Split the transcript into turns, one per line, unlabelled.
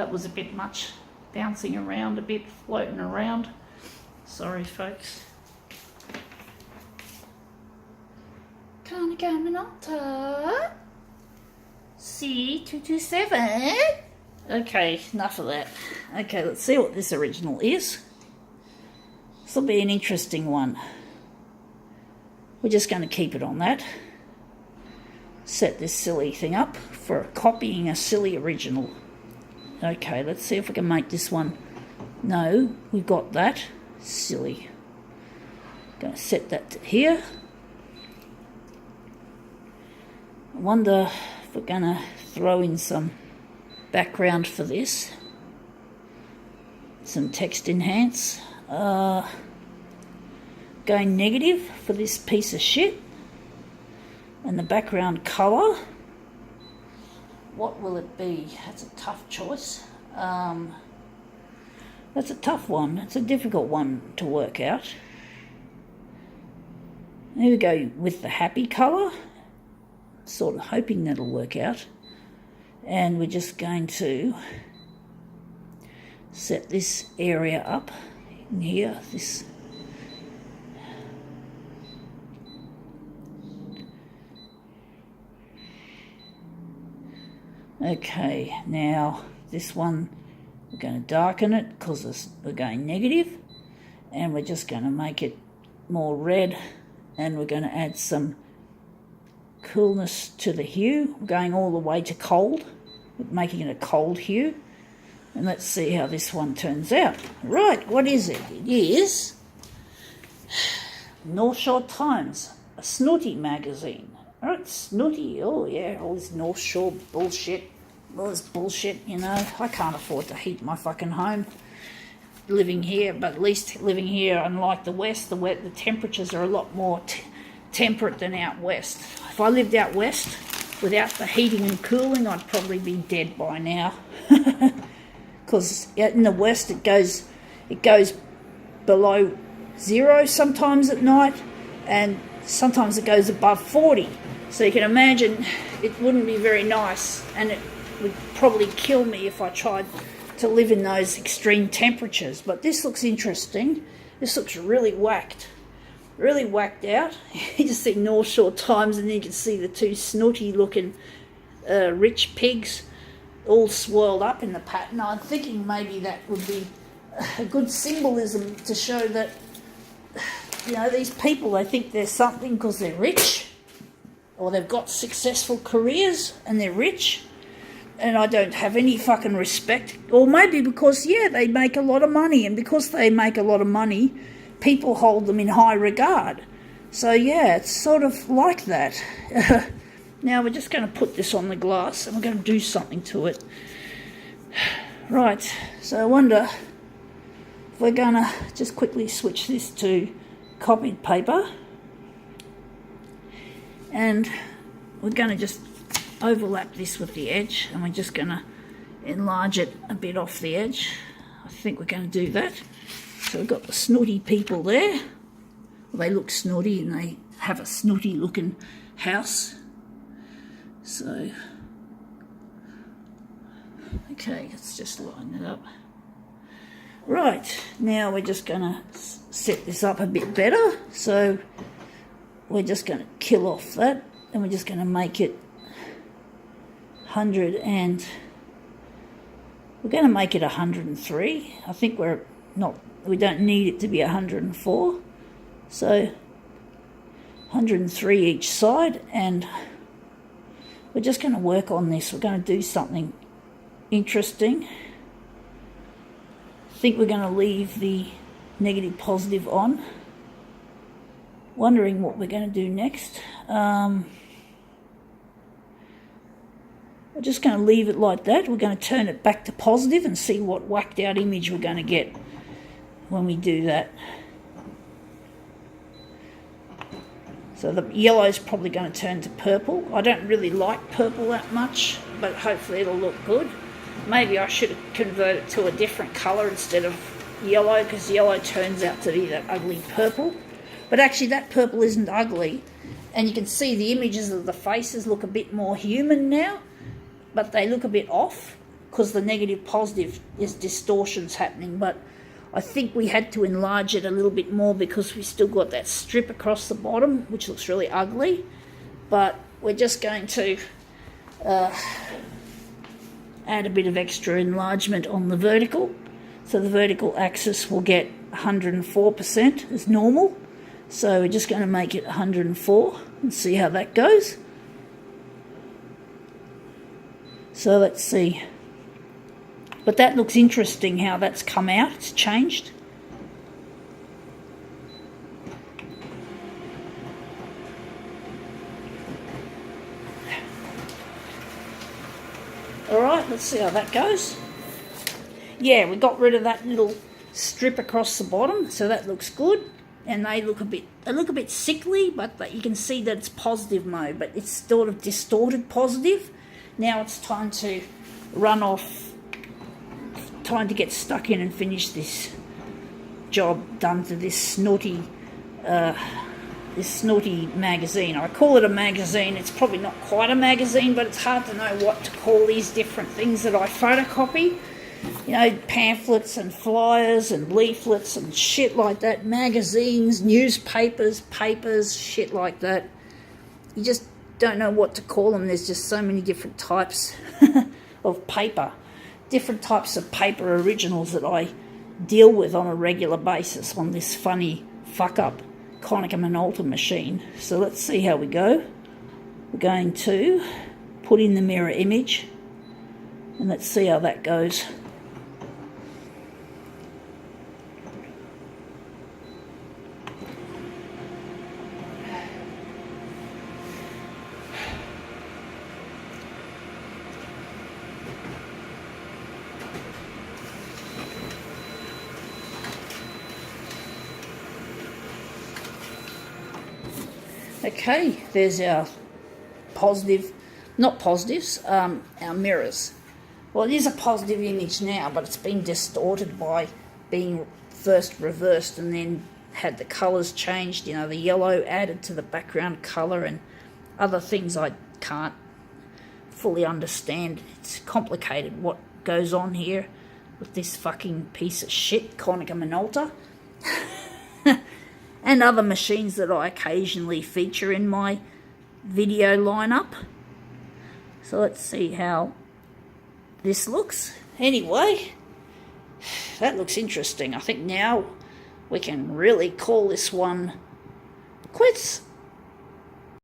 That was a bit much, bouncing around a bit, floating around. Sorry, folks. Caminata. C227. Okay, enough of that. Okay, let's see what this original is. This will be an interesting one. We're just going to keep it on that. Set this silly thing up for copying a silly original. Okay, let's see if we can make this one. No, we've got that. Silly. Going to set that to here. I wonder if we're going to throw in some background for this. Some text enhance. Going negative for this piece of shit. And the background colour. What will it be? That's a tough choice. That's a tough one. It's a difficult one to work out. There we go with the happy colour. Sort of hoping that'll work out. And we're just going to set this area up in here. This. Okay, now this one we're going to darken it because we're going negative, and we're just going to make it more red, and we're going to add some coolness to the hue, going all the way to cold, making it a cold hue. And let's see how this one turns out. Right, what is it? It is North Shore Times, a Snooty magazine. Alright, Snooty, oh yeah, all this North Shore bullshit. All this bullshit, you know. I can't afford to heat my fucking home living here, but at least living here, unlike the West, the temperatures are a lot more temperate than out West. If I lived out West without the heating and cooling, I'd probably be dead by now. Because in the West it goes below 0 sometimes at night, and sometimes it goes above 40. So you can imagine it wouldn't be very nice, and it would probably kill me if I tried to live in those extreme temperatures. But this looks interesting. This looks really whacked out. You just see North Shore Times, and then you can see the two snooty looking rich pigs all swirled up in the pattern. I'm thinking maybe that would be a good symbolism to show that, you know, these people, they think they're something because they're rich, or they've got successful careers and they're rich, and I don't have any fucking respect. Or maybe because, yeah, they make a lot of money, and because they make a lot of money, people hold them in high regard. So yeah, it's sort of like that. Now we're just going to put this on the glass, and we're going to do something to it. Right, so I wonder if we're going to just quickly switch this to copied paper, and we're going to just overlap this with the edge, and we're just going to enlarge it a bit off the edge. I think we're going to do that. So we've got the snooty people there. Well, they look snooty, and they have a snooty looking house. So, okay, let's just line it up. Right, now we're just going to set this up a bit better. So we're just going to kill off that, and we're just going to make it 100, and we're going to make it 103. I think we don't need it to be 104. So 103 each side, and we're just going to work on this. We're going to do something interesting. I think we're going to leave the negative positive on. Wondering what we're going to do next. We're just going to leave it like that. We're going to turn it back to positive and see what whacked out image we're going to get when we do that. So the yellow is probably going to turn to purple. I don't really like purple that much, but hopefully it'll look good. Maybe I should have converted to a different colour instead of yellow, because yellow turns out to be that ugly purple. But actually that purple isn't ugly, and you can see the images of the faces look a bit more human now, but they look a bit off. because the negative positive is distortions happening, but I think we had to enlarge it a little bit more because we still got that strip across the bottom, which looks really ugly. But we're just going to add a bit of extra enlargement on the vertical. So the vertical axis will get 104% as normal. So we're just going to make it 104 and see how that goes. So let's see. But that looks interesting how that's come out. It's changed. Alright, let's see how that goes. Yeah, we got rid of that little strip across the bottom, so that looks good. And they look a bit sickly, but you can see that it's positive mode, but it's sort of distorted positive. Now it's time to run off, time to get stuck in and finish this job done to this Snooty magazine. I call it a magazine. It's probably not quite a magazine, but it's hard to know what to call these different things that I photocopy. You know, pamphlets and flyers and leaflets and shit like that, magazines, newspapers, papers, shit like that. You just don't know what to call them. There's just so many different types of paper, different types of paper originals that I deal with on a regular basis on this funny fuck-up Konica Minolta machine. So let's see how we go. We're going to put in the mirror image and let's see how that goes. Okay, there's our positive, not positives, our mirrors. Well, it is a positive image now, but it's been distorted by being first reversed and then had the colours changed, you know, the yellow added to the background colour and other things I can't fully understand. It's complicated what goes on here with this fucking piece of shit, Konica Minolta. And other machines that I occasionally feature in my video lineup. So let's see how this looks. Anyway, that looks interesting. I think now we can really call this one quits.